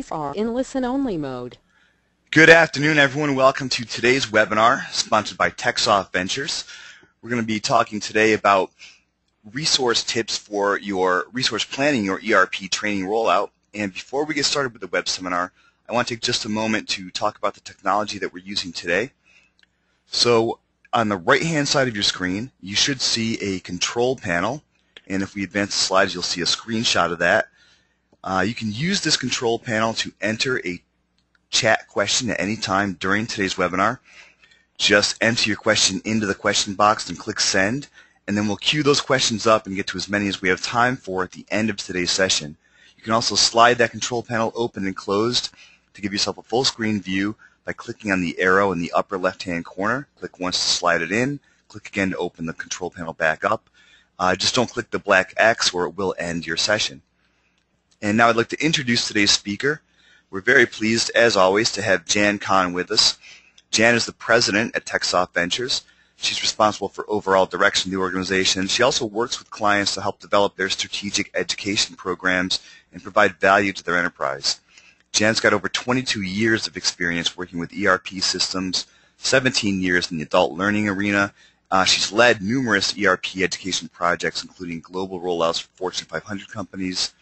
are in listen-only mode. Good afternoon, everyone. Welcome to today's webinar, sponsored by Teksoft Ventures. We're going to be talking today about resource tips for your resource planning, your ERP training rollout. And before we get started with the web seminar, I want to take just a moment to talk about the technology that we're using today. So on the right-hand side of your screen, you should see a control panel. And if we advance the slides, you'll see a screenshot of that. You can use this control panel to enter a chat question at any time during today's webinar. Just enter your question into the question box and click send, and then we'll queue those questions up and get to as many as we have time for at the end of today's session. You can also slide that control panel open and closed to give yourself a full screen view by clicking on the arrow in the upper left-hand corner. Click once to slide it in, click again to open the control panel back up. Just don't click the black X or it will end your session. And now I'd like to introduce today's speaker. We're very pleased, as always, to have Jan Konn with us. Jan is the president at Teksoft Ventures. She's responsible for overall direction of the organization. She also works with clients to help develop their strategic education programs and provide value to their enterprise. Jan's got over 22 years of experience working with ERP systems, 17 years in the adult learning arena. She's led numerous ERP education projects, including global rollouts for Fortune 500 companies,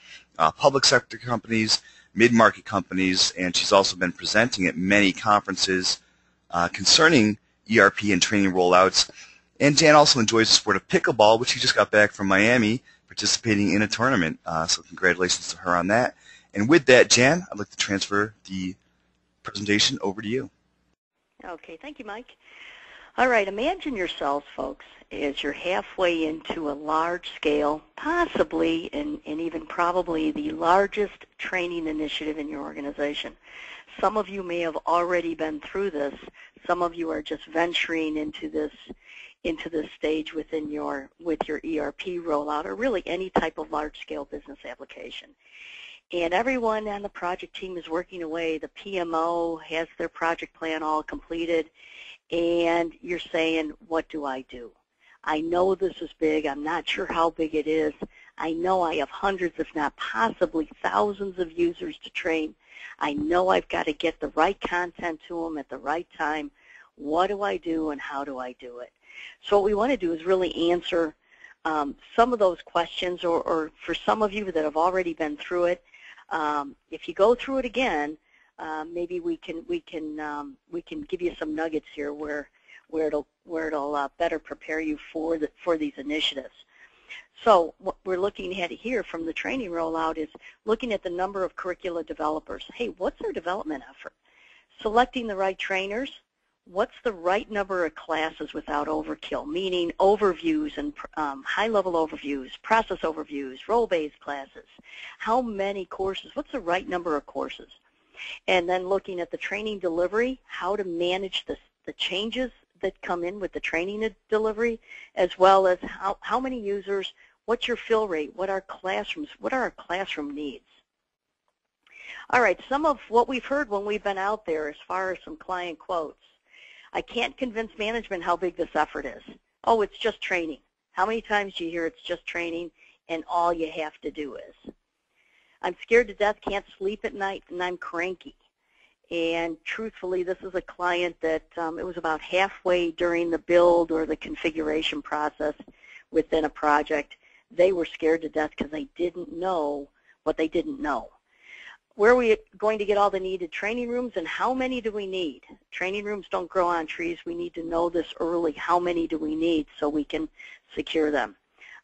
public sector companies, mid-market companies, and she's also been presenting at many conferences concerning ERP and training rollouts. And Jan also enjoys the sport of pickleball, which she just got back from Miami, participating in a tournament. So congratulations to her on that. And with that, Jan, I'd like to transfer the presentation over to you. Okay, thank you, Mike. All right, imagine yourselves, folks, as you're halfway into a large-scale, possibly and even probably the largest training initiative in your organization. Some of you may have already been through this. Some of you are just venturing into this stage with your ERP rollout, or really any type of large-scale business application. And everyone on the project team is working away. The PMO has their project plan all completed, and you're saying, what do I do? I know this is big. I'm not sure how big it is. I know I have hundreds, if not possibly thousands of users to train. I know I've got to get the right content to them at the right time. What do I do and how do I do it? So what we want to do is really answer some of those questions, or for some of you that have already been through it, if you go through it again, maybe we can give you some nuggets here where it'll better prepare you for these initiatives. So what we're looking at here from the training rollout is looking at the number of curricula developers. Hey, what's their development effort? Selecting the right trainers. What's the right number of classes without overkill, meaning overviews and high-level overviews, process overviews, role-based classes. How many courses? What's the right number of courses? And then looking at the training delivery, how to manage the changes that come in with the training delivery, as well as how many users, what's your fill rate, what are our classroom needs. All right, some of what we've heard when we've been out there as far as some client quotes. I can't convince management how big this effort is. Oh, it's just training. How many times do you hear it's just training and all you have to do is? I'm scared to death, can't sleep at night, and I'm cranky. And truthfully, this is a client that it was about halfway during the build or the configuration process within a project. They were scared to death because they didn't know what they didn't know. Where are we going to get all the needed training rooms, and how many do we need? Training rooms don't grow on trees. We need to know this early. How many do we need so we can secure them?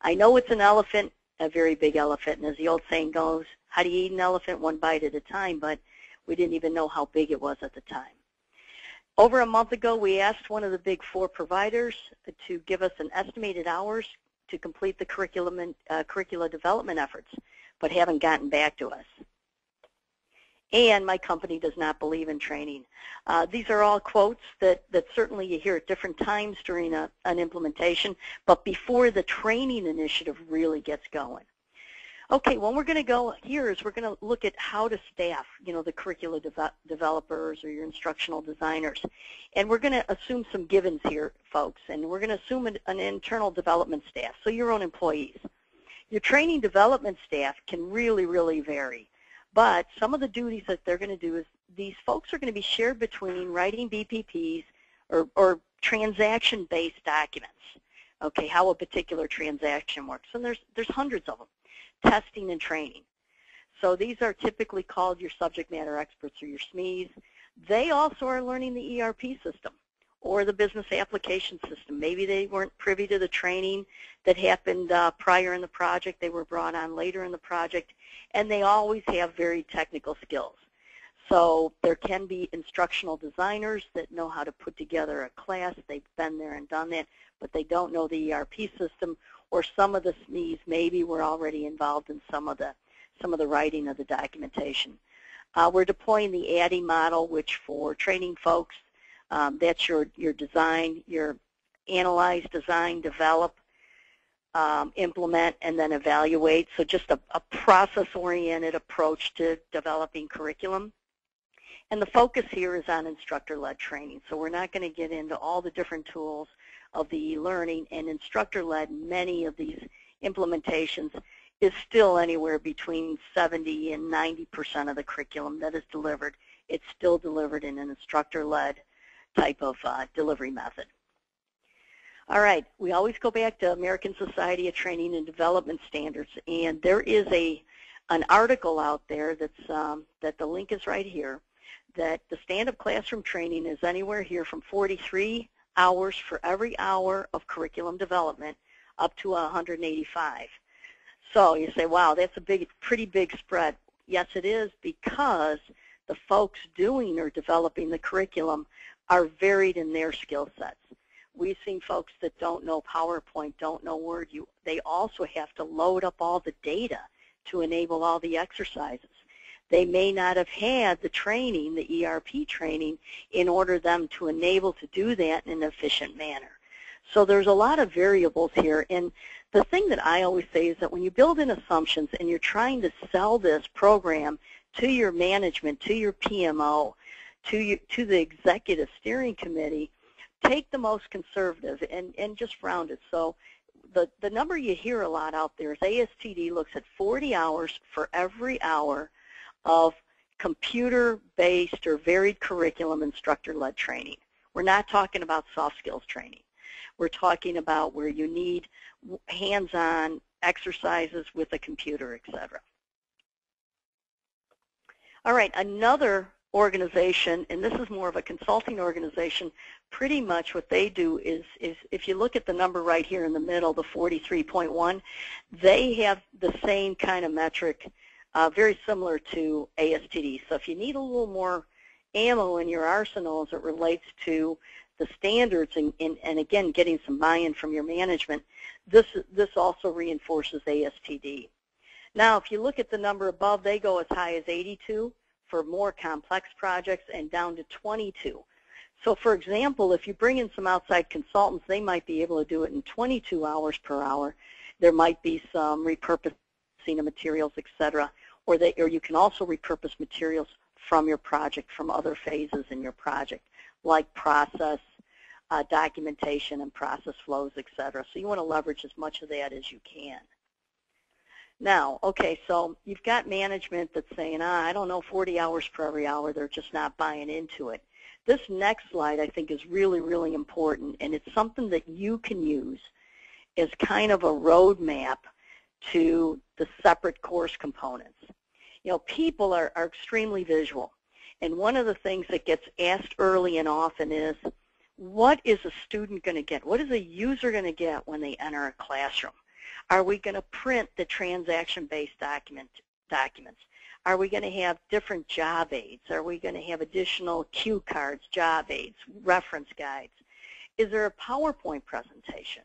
I know it's an elephant, a very big elephant, and as the old saying goes, how do you eat an elephant? One bite at a time, but we didn't even know how big it was at the time. Over a month ago, we asked one of the big 4 providers to give us an estimated hours to complete the curricula development efforts, but haven't gotten back to us. And my company does not believe in training. These are all quotes that certainly you hear at different times during an implementation, but before the training initiative really gets going. Okay, what we're going to go here is we're going to look at how to staff, the curricula developers or your instructional designers. And we're going to assume some givens here, folks, and we're going to assume an internal development staff, so your own employees. Your training development staff can really, really vary. But some of the duties that they're going to do is these folks are going to be shared between writing BPPs or transaction-based documents, okay, how a particular transaction works. And there's hundreds of them, testing and training. So these are typically called your subject matter experts or your SMEs. They also are learning the ERP system or the business application system. Maybe they weren't privy to the training that happened prior in the project. They were brought on later in the project, and they always have very technical skills. So there can be instructional designers that know how to put together a class. They've been there and done that, but they don't know the ERP system, or some of the SMEs maybe were already involved in some of the writing of the documentation. We're deploying the ADDIE model, which for training folks, that's your design, your analyze, design, develop, implement, and then evaluate. So just a process-oriented approach to developing curriculum. And the focus here is on instructor-led training. So we're not going to get into all the different tools of the e-learning, and instructor-led, many of these implementations is still anywhere between 70 and 90% of the curriculum that is delivered. It's still delivered in an instructor-led type of delivery method. All right, we always go back to American Society of Training and Development Standards, and there is an article out there that's that the link is right here, that the stand-up classroom training is anywhere here from 43 hours for every hour of curriculum development up to 185. So you say, wow, that's a pretty big spread. Yes, it is, because the folks doing or developing the curriculum are varied in their skill sets. We've seen folks that don't know PowerPoint, don't know Word. They also have to load up all the data to enable all the exercises. They may not have had the training, the ERP training, in order them to enable to do that in an efficient manner. So there's a lot of variables here, and the thing that I always say is that when you build in assumptions and you're trying to sell this program to your management, to your PMO, to the executive steering committee, take the most conservative and just round it. So the number you hear a lot out there is ASTD looks at 40 hours for every hour of computer-based or varied curriculum instructor-led training. We're not talking about soft skills training. We're talking about where you need hands-on exercises with a computer, etc. All right, another organization, and this is more of a consulting organization, pretty much what they do is if you look at the number right here in the middle, the 43.1, they have the same kind of metric, very similar to ASTD. So if you need a little more ammo in your arsenal as it relates to the standards and again, getting some buy-in from your management, this also reinforces ASTD. Now, if you look at the number above, they go as high as 82 for more complex projects and down to 22. So, for example, if you bring in some outside consultants, they might be able to do it in 22 hours per hour. There might be some repurposing of materials, etc., or you can also repurpose materials from your project, from other phases in your project, like process, documentation, and process flows, etc. So you want to leverage as much of that as you can. Now, okay, so you've got management that's saying, I don't know, 40 hours per every hour, they're just not buying into it. This next slide, I think, is really, really important, and it's something that you can use as kind of a roadmap to the separate course components. You know, people are extremely visual, and one of the things that gets asked early and often is, what is a student going to get? What is a user going to get when they enter a classroom? Are we going to print the transaction-based documents? Are we going to have different job aids? Are we going to have additional cue cards, job aids, reference guides? Is there a PowerPoint presentation?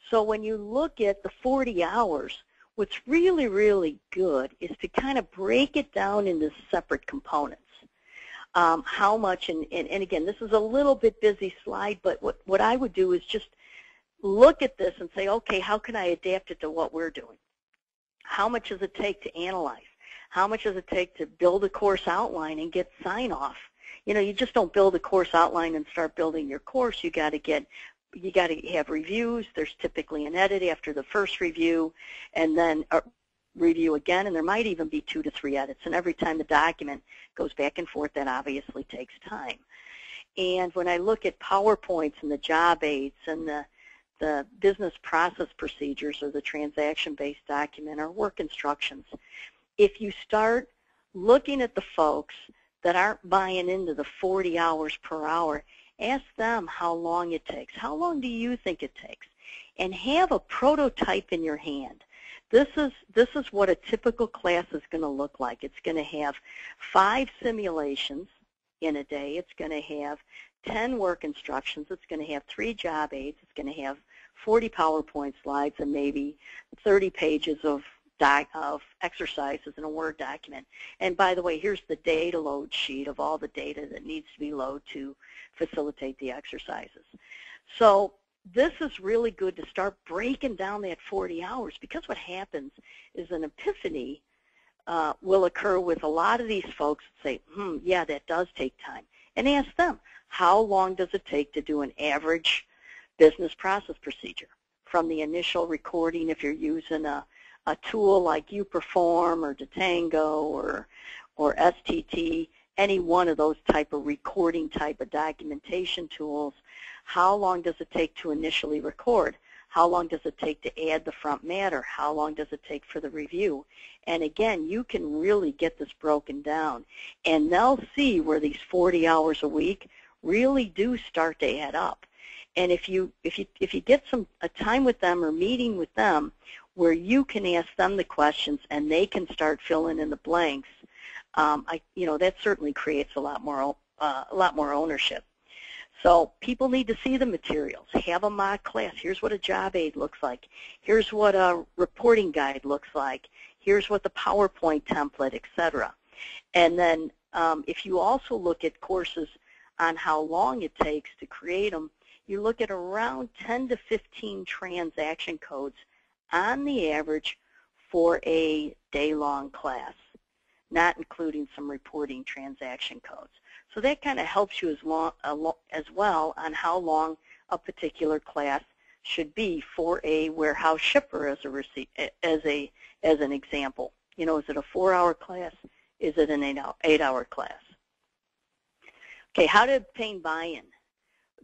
So when you look at the 40 hours, what's really, really good is to kind of break it down into separate components. How much, and again, this is a little bit busy slide, but what I would do is just look at this and say, okay, how can I adapt it to what we're doing? How much does it take to analyze? How much does it take to build a course outline and get sign-off? You know, you just don't build a course outline and start building your course. You got to have reviews. There's typically an edit after the first review, and then review again, and there might even be 2 to 3 edits. And every time the document goes back and forth, that obviously takes time. And when I look at PowerPoints and the job aids and the business process procedures or the transaction-based document or work instructions, if you start looking at the folks that aren't buying into the 40 hours per hour, ask them how long it takes. How long do you think it takes? And have a prototype in your hand. This is what a typical class is going to look like. It's going to have 5 simulations in a day. It's going to have 10 work instructions. It's going to have 3 job aids. It's going to have 40 PowerPoint slides and maybe 30 pages of exercises in a Word document. And by the way, here's the data load sheet of all the data that needs to be loaded to facilitate the exercises. So this is really good to start breaking down that 40 hours, because what happens is an epiphany will occur with a lot of these folks that say, yeah, that does take time. And ask them, how long does it take to do an average business process procedure? From the initial recording, if you're using a tool like UPerform or Detango or STT, any one of those type of recording type of documentation tools, how long does it take to initially record? How long does it take to add the front matter? How long does it take for the review? And again, you can really get this broken down. And they'll see where these 40 hours a week really do start to add up. And if you get a time with them or meeting with them where you can ask them the questions and they can start filling in the blanks, that certainly creates a lot more ownership. So people need to see the materials. Have a mock class. Here's what a job aid looks like. Here's what a reporting guide looks like. Here's what the PowerPoint template, etc. And then if you also look at courses on how long it takes to create them, you look at around 10 to 15 transaction codes on the average for a day-long class, not including some reporting transaction codes. So that kind of helps you as well on how long a particular class should be for a warehouse shipper as an example. Is it a 4-hour class? Is it an 8-hour class? Okay, how to obtain buy-in.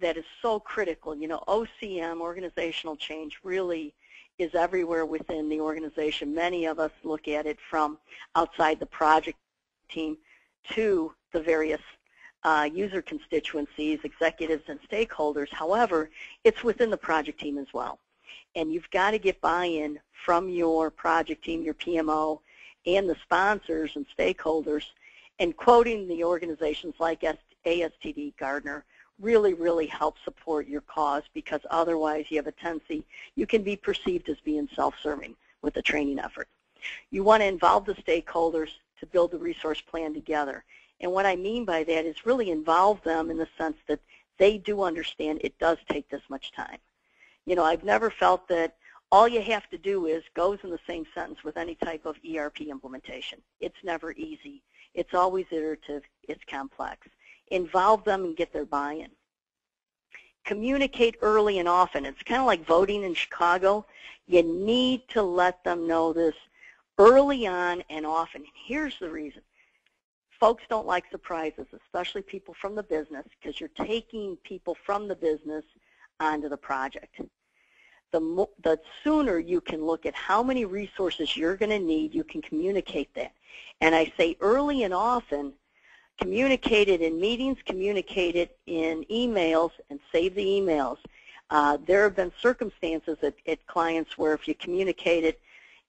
That is so critical. OCM, organizational change, really is everywhere within the organization. Many of us look at it from outside the project team to the various user constituencies, executives, and stakeholders. However, it's within the project team as well. And you've got to get buy-in from your project team, your PMO, and the sponsors and stakeholders. And quoting the organizations like ASTD, Gardner, really, really helps support your cause, because otherwise you have a tendency, you can be perceived as being self-serving with the training effort. You want to involve the stakeholders to build the resource plan together. And what I mean by that is really involve them in the sense that they do understand it does take this much time. I've never felt that all you have to do is goes in the same sentence with any type of ERP implementation. It's never easy. It's always iterative. It's complex. Involve them and get their buy-in. Communicate early and often. It's kind of like voting in Chicago. You need to let them know this early on and often. Here's the reason. Folks don't like surprises, especially people from the business, because you're taking people from the business onto the project. The sooner you can look at how many resources you're going to need, you can communicate that. And I say early and often, communicate it in meetings, communicate it in emails, and save the emails. There have been circumstances at clients where if you communicate it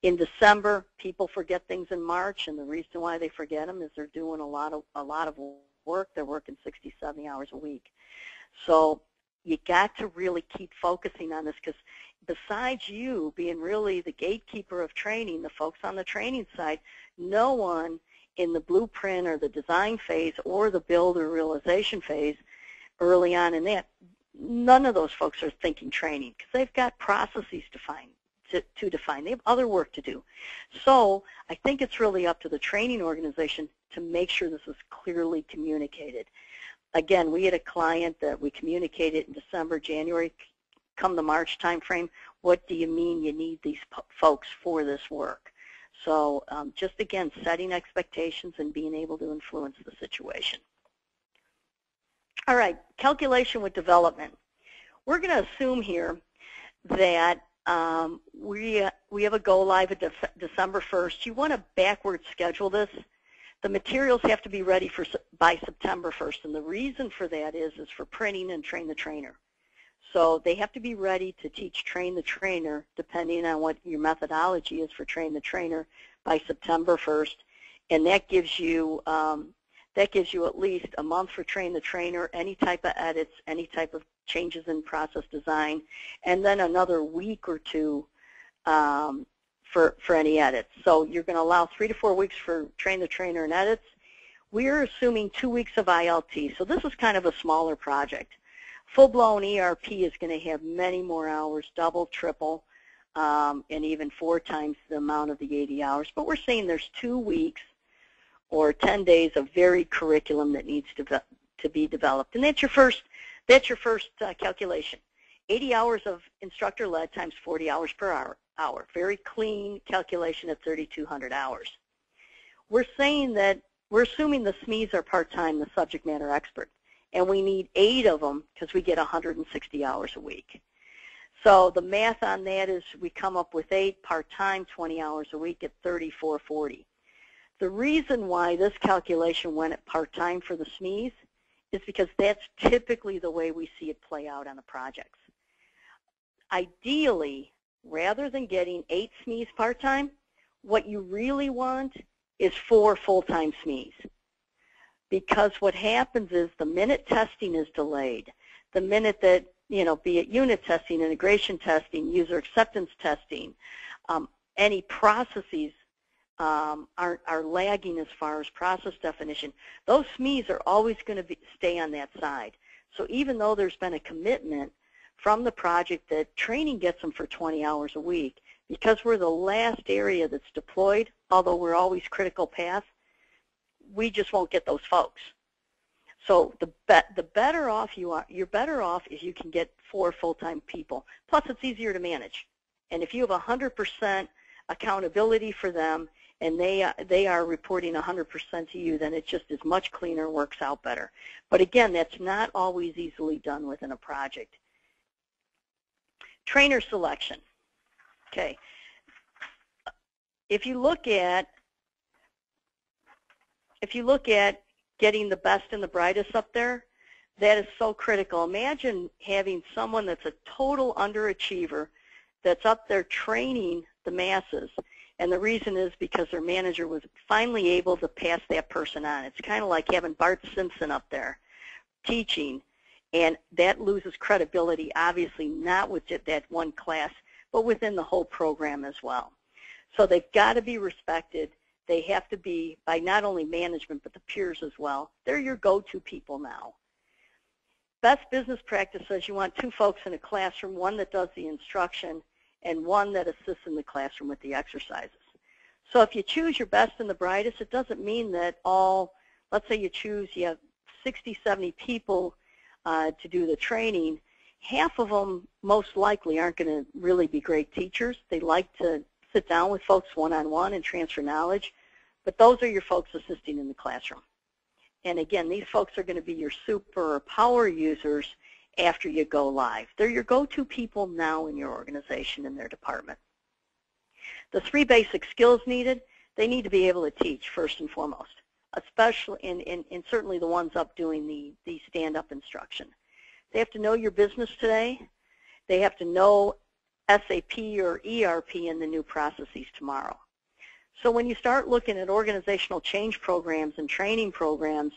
in December, people forget things in March, and the reason why they forget them is they're doing a lot of work. They're working 60, 70 hours a week. So you got to really keep focusing on this, because besides you being really the gatekeeper of training, the folks on the training side, no one in the blueprint or the design phase or the build or realization phase early on in that, none of those folks are thinking training, because they've got processes to define. They have other work to do. So I think it's really up to the training organization to make sure this is clearly communicated. Again, we had a client that we communicated in December, January, come the March timeframe. What do you mean you need these folks for this work? So just again, setting expectations and being able to influence the situation. All right, calculation with development. We're going to assume here that we have a go live at December 1st. You want to backward schedule this. The materials have to be ready by September 1st, and the reason for that is for printing and train the trainer. So they have to be ready to teach train the trainer, depending on what your methodology is for train the trainer, by September 1st, and that gives you at least a month for train the trainer, any type of edits, any type of changes in process design, and then another week or two for any edits. So you're going to allow 3 to 4 weeks for train the trainer and edits. We're assuming 2 weeks of ILT, so this is kind of a smaller project. Full-blown ERP is going to have many more hours, double, triple, and even 4 times the amount of the 80 hours. But we're saying there's 2 weeks or 10 days of varied curriculum that needs to be developed, and that's your first calculation. 80 hours of instructor-led times 40 hours per hour. Very clean calculation at 3,200 hours. We're saying that we're assuming the SMEs are part-time, the subject matter expert, and we need 8 of them because we get 160 hours a week. So the math on that is we come up with 8 part-time, 20 hours a week at 3,440. The reason why this calculation went at part-time for the SMEs is because that's typically the way we see it play out on the projects. Ideally, rather than getting 8 SMEs part-time, what you really want is 4 full-time SMEs. Because what happens is the minute testing is delayed, the minute that, be it unit testing, integration testing, user acceptance testing, any processes are lagging as far as process definition, those SMEs are always going to stay on that side. So even though there's been a commitment from the project that training gets them for 20 hours a week, because we're the last area that's deployed, although we're always critical path, we just won't get those folks. So the better off you are, you're better off if you can get 4 full-time people. Plus, it's easier to manage. And if you have 100% accountability for them, and they are reporting 100% to you, then it just is much cleaner, works out better. But again, that's not always easily done within a project. Trainer selection. Okay. If you look at getting the best and the brightest up there, that is so critical. Imagine having someone that's a total underachiever that's up there training the masses, and the reason is because their manager was finally able to pass that person on. It's kind of like having Bart Simpson up there teaching, and that loses credibility, obviously not with that one class, but within the whole program as well. So they've got to be respected. They have to be by not only management, but the peers as well. They're your go-to people now. Best business practice says you want 2 folks in a classroom, one that does the instruction and one that assists in the classroom with the exercises. So if you choose your best and the brightest, it doesn't mean that let's say you have 60, 70 people to do the training. Half of them most likely aren't going to really be great teachers. They like to sit down with folks one-on-one and transfer knowledge, but those are your folks assisting in the classroom. And again, these folks are going to be your super or power users after you go live. They're your go-to people now in your organization and their department. The 3 basic skills needed, they need to be able to teach first and foremost, especially in certainly the ones up doing the stand-up instruction. They have to know your business today. They have to know SAP or ERP and the new processes tomorrow. So when you start looking at organizational change programs and training programs,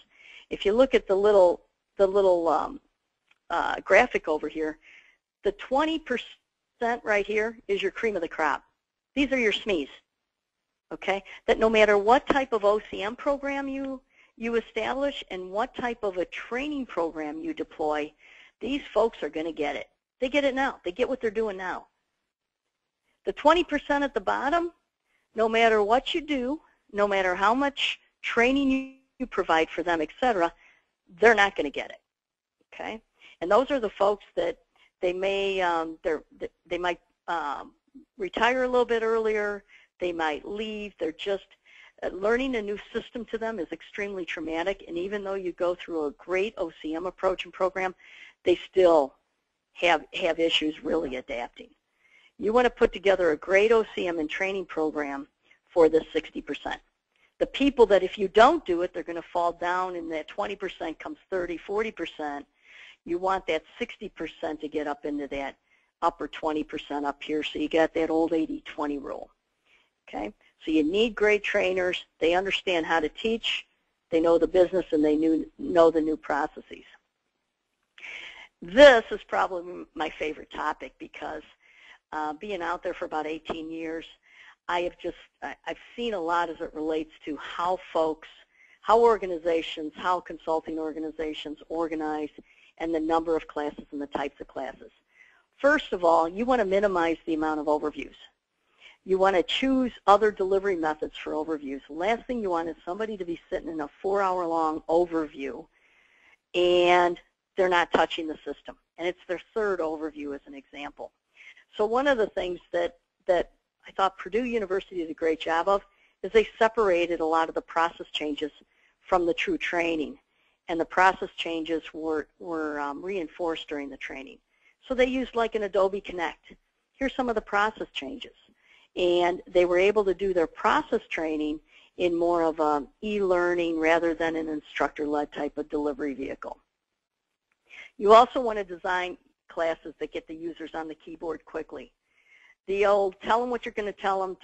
if you look at the little graphic over here, the 20% right here is your cream of the crop. These are your SMEs, okay? That no matter what type of OCM program you establish and what type of a training program you deploy, these folks are going to get it. They get it now. They get what they're doing now. The 20% at the bottom, no matter what you do, no matter how much training you provide for them, etc., they're not going to get it, okay? And those are the folks that they might retire a little bit earlier. They might leave. They're just learning a new system to them is extremely traumatic, and even though you go through a great OCM approach and program, they still have issues really adapting. You want to put together a great OCM and training program for the 60%. The people that if you don't do it, they're going to fall down, and that 20% comes 30, 40%. You want that 60% to get up into that upper 20% up here, so you got that old 80-20 rule. Okay? So you need great trainers. They understand how to teach. They know the business, and they know the new processes. This is probably my favorite topic because being out there for about 18 years, I've seen a lot as it relates to how organizations, how consulting organizations organize, and the number of classes and the types of classes. First of all, you want to minimize the amount of overviews. You want to choose other delivery methods for overviews. The last thing you want is somebody to be sitting in a 4-hour-long overview and they're not touching the system. And it's their third overview as an example. So one of the things that I thought Purdue University did a great job of is they separated a lot of the process changes from the true training. And the process changes were reinforced during the training. So they used like an Adobe Connect. Here's some of the process changes. And they were able to do their process training in more of an e-learning rather than an instructor-led type of delivery vehicle. You also want to design classes that get the users on the keyboard quickly. The old tell them what you're going to tell them,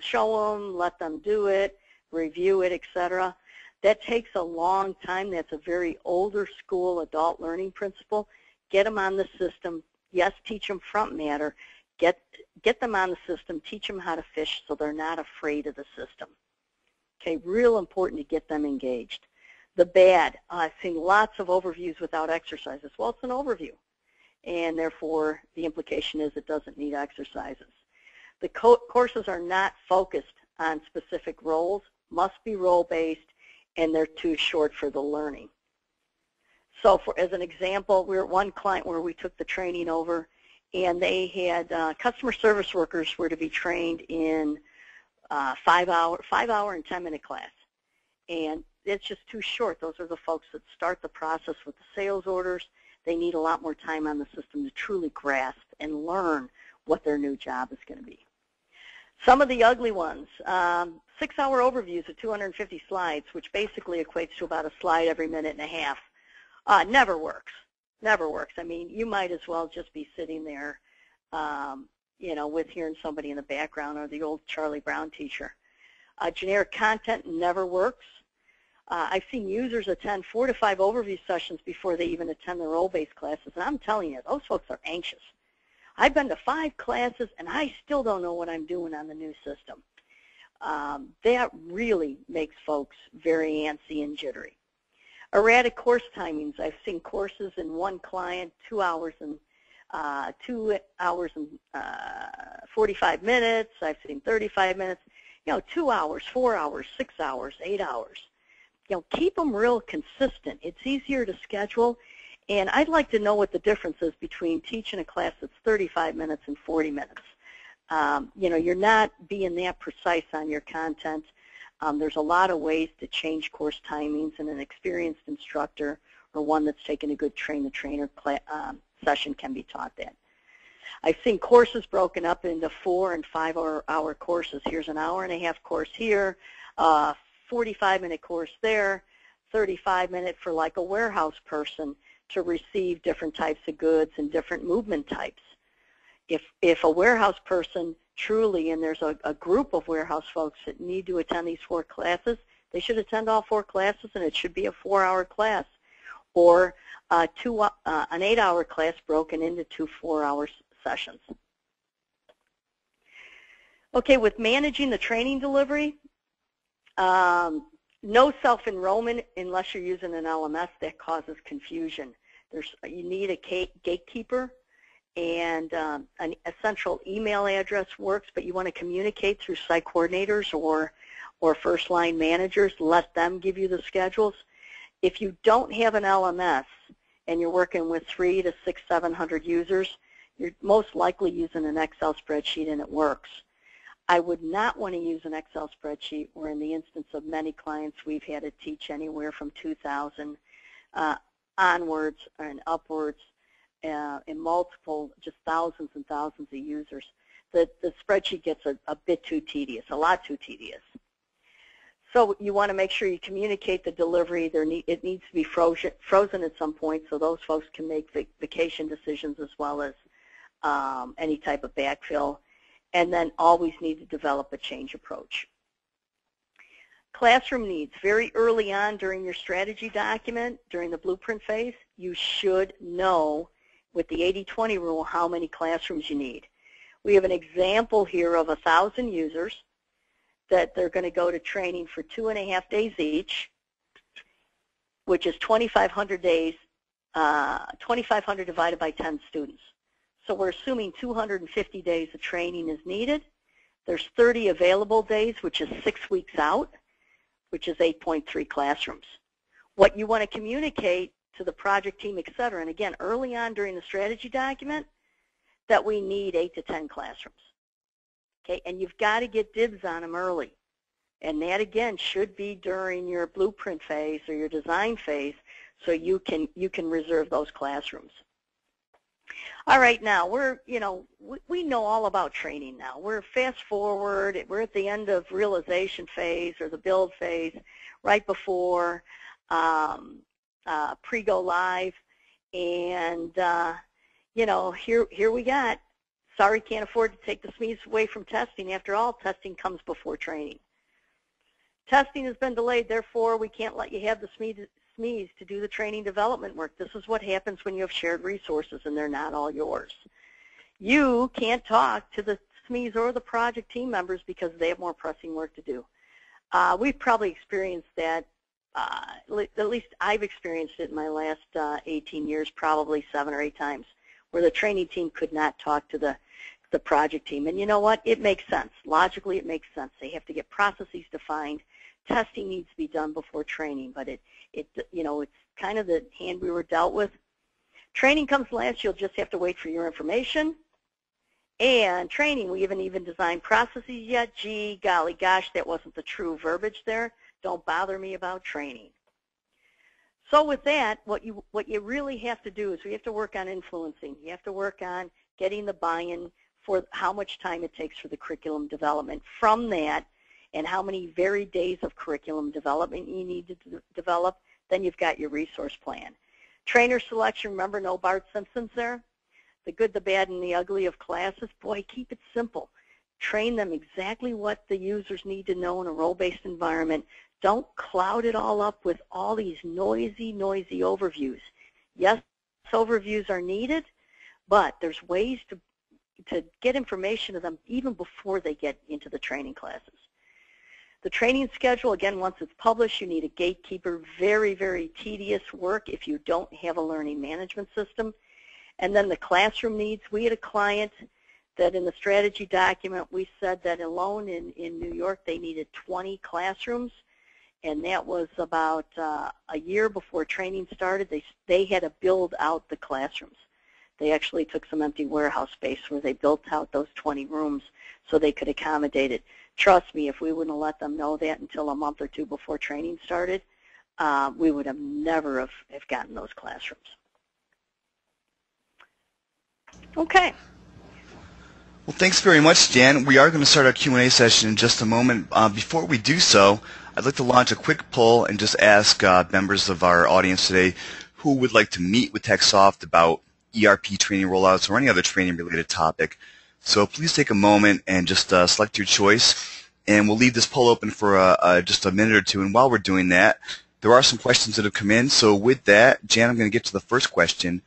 show them, let them do it, review it, etc. That takes a long time. That's a very older school adult learning principle. Get them on the system. Yes, teach them front matter. Get them on the system. Teach them how to fish so they're not afraid of the system. Okay, real important to get them engaged. The bad, I've seen lots of overviews without exercises. Well, it's an overview, and therefore the implication is it doesn't need exercises. The courses are not focused on specific roles, must be role-based, and they're too short for the learning. So as an example, we were at one client where we took the training over, and they had customer service workers were to be trained in 5-hour and 10-minute class. And it's just too short. Those are the folks that start the process with the sales orders. They need a lot more time on the system to truly grasp and learn what their new job is going to be. Some of the ugly ones, 6-hour overviews of 250 slides, which basically equates to about a slide every minute and a half. Never works. Never works. I mean, you might as well just be sitting there, with hearing somebody in the background or the old Charlie Brown teacher. Generic content never works. I've seen users attend 4 to 5 overview sessions before they even attend their role-based classes, and I'm telling you, those folks are anxious. I've been to 5 classes, and I still don't know what I'm doing on the new system. That really makes folks very antsy and jittery. Erratic course timings. I've seen courses in one client, 2 hours and 45 minutes. I've seen 35 minutes. 2 hours, 4 hours, 6 hours, 8 hours. Keep them real consistent. It's easier to schedule, and I'd like to know what the difference is between teaching a class that's 35 minutes and 40 minutes. You're not being that precise on your content. There's a lot of ways to change course timings, and an experienced instructor or one that's taken a good train-the-trainer session can be taught that. I've seen courses broken up into 4- and 5-hour courses. Here's an hour-and-a-half course here, 45-minute course there, 35-minute for like a warehouse person to receive different types of goods and different movement types. If a warehouse person truly, and there's a group of warehouse folks that need to attend these 4 classes, they should attend all 4 classes, and it should be a 4-hour class, or an 8-hour class broken into 2 4-hour sessions. Okay, with managing the training delivery, no self-enrollment unless you're using an LMS. That causes confusion. You need a gatekeeper, and a central email address works, but you want to communicate through site coordinators or first-line managers. Let them give you the schedules. If you don't have an LMS and you're working with 300 to 600, 700 users, you're most likely using an Excel spreadsheet, and it works. I would not want to use an Excel spreadsheet where in the instance of many clients we've had to teach anywhere from 2,000 onwards and upwards in multiple, just thousands and thousands of users. The spreadsheet gets a bit too tedious, a lot too tedious. So you want to make sure you communicate the delivery. It needs to be frozen at some point so those folks can make vacation decisions as well as any type of backfill, and then always need to develop a change approach. Classroom needs. Very early on during your strategy document, during the blueprint phase, you should know with the 80-20 rule how many classrooms you need. We have an example here of 1,000 users that they're going to go to training for 2.5 days each, which is 2,500 days, 2,500 divided by 10 students. So we're assuming 250 days of training is needed. There's 30 available days, which is 6 weeks out, which is 8.3 classrooms. What you want to communicate to the project team, et cetera, and again, early on during the strategy document, that we need 8 to 10 classrooms. Okay, and you've got to get dibs on them early. And that, again, should be during your blueprint phase or your design phase so you can reserve those classrooms. All right, now we know all about training now. We're fast forward. We're at the end of realization phase or the build phase, right before pre-go live, and here we got. Sorry, can't afford to take the SMEs away from testing. After all, testing comes before training. Testing has been delayed, therefore we can't let you have the SMEs to do the training development work. This is what happens when you have shared resources and they're not all yours. You can't talk to the SMEs or the project team members because they have more pressing work to do. We've probably experienced that, at least I've experienced it in my last 18 years, probably 7 or 8 times, where the training team could not talk to the project team. And you know what? It makes sense. Logically, it makes sense. They have to get processes defined. Testing needs to be done before training, but it's kind of the hand we were dealt with. Training comes last. You'll just have to wait for your information. And training, we haven't even designed processes yet. Gee, golly gosh, that wasn't the true verbiage there. Don't bother me about training. So with that, what you really have to do is we have to work on influencing. You have to work on getting the buy-in for how much time it takes for the curriculum development. From that, and how many varied days of curriculum development you need to develop, then you've got your resource plan. Trainer selection, remember no Bart Simpsons there? The good, the bad, and the ugly of classes. Boy, keep it simple. Train them exactly what the users need to know in a role-based environment. Don't cloud it all up with all these noisy overviews. Yes, overviews are needed, but there's ways to get information to them even before they get into the training classes. The training schedule, again, once it's published, you need a gatekeeper. Very, very tedious work if you don't have a learning management system. And then the classroom needs. We had a client that in the strategy document we said that alone in New York they needed 20 classrooms. And that was about a year before training started. They had to build out the classrooms. They actually took some empty warehouse space where they built out those 20 rooms so they could accommodate it. Trust me, if we wouldn't have let them know that until a month or 2 before training started, we would have never have gotten those classrooms. Okay. Well, thanks very much, Jan. We are going to start our Q&A session in just a moment. Before we do so, I'd like to launch a quick poll and just ask members of our audience today who would like to meet with Teksoft about ERP training rollouts or any other training-related topic. So please take a moment and just select your choice, and we'll leave this poll open for just a minute or two. And while we're doing that, there are some questions that have come in. So with that, Jan, I'm going to get to the first question.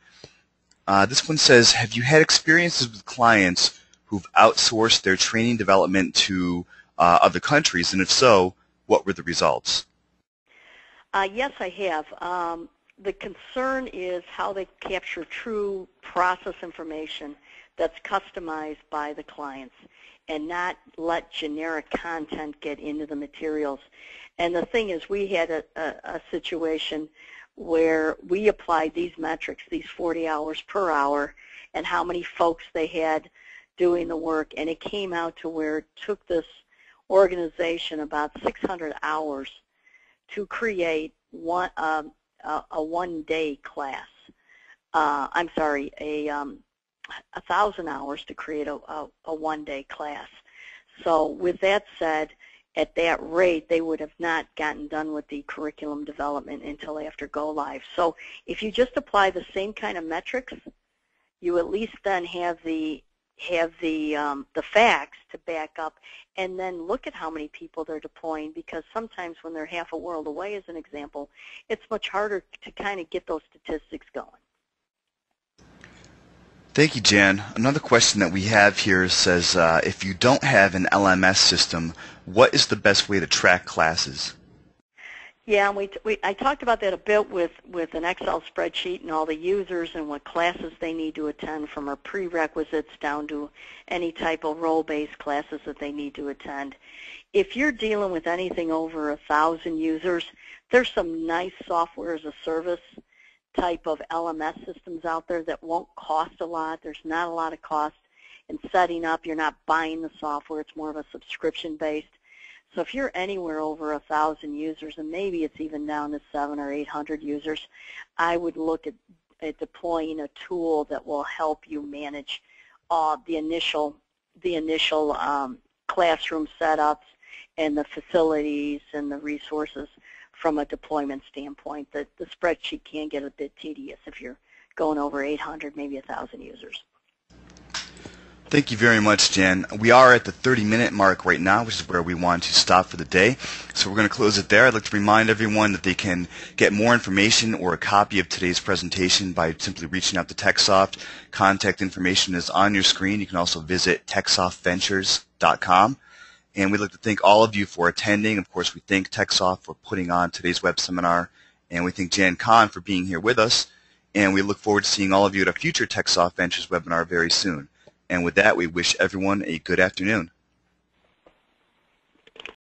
This one says, have you had experiences with clients who've outsourced their training development to other countries, and if so, what were the results? Yes, I have. The concern is how they capture true process information that's customized by the clients and not let generic content get into the materials. And the thing is, we had a situation where we applied these metrics, these 40 hours per hour, and how many folks they had doing the work, and it came out to where it took this organization about 600 hours to create a one-day class. I'm sorry, 1,000 hours to create a one-day class. So with that said, at that rate, they would have not gotten done with the curriculum development until after go live. So if you just apply the same kind of metrics, you at least then have the facts to back up, and then look at how many people they're deploying, because sometimes when they're half a world away, as an example, it's much harder to kind of get those statistics going. Thank you, Jan. Another question that we have here says, if you don't have an LMS system, what is the best way to track classes? Yeah, I talked about that a bit with an Excel spreadsheet and all the users and what classes they need to attend, from our prerequisites down to any type of role-based classes that they need to attend. If you're dealing with anything over 1,000 users, there's some nice software as a service type of LMS systems out there that won't cost a lot. There's not a lot of cost in setting up. You're not buying the software. It's more of a subscription-based. So if you're anywhere over 1,000 users, and maybe it's even down to 700 or 800 users, I would look at deploying a tool that will help you manage the initial classroom setups and the facilities and the resources from a deployment standpoint. The spreadsheet can get a bit tedious if you're going over 800, maybe 1,000 users. Thank you very much, Jan. We are at the 30-minute mark right now, which is where we want to stop for the day. So we're going to close it there. I'd like to remind everyone that they can get more information or a copy of today's presentation by simply reaching out to Teksoft. Contact information is on your screen. You can also visit teksoft.ventures.com. And we'd like to thank all of you for attending. Of course, we thank Teksoft for putting on today's web seminar. And we thank Jan Konn for being here with us. And we look forward to seeing all of you at a future Teksoft Ventures webinar very soon. And with that, we wish everyone a good afternoon.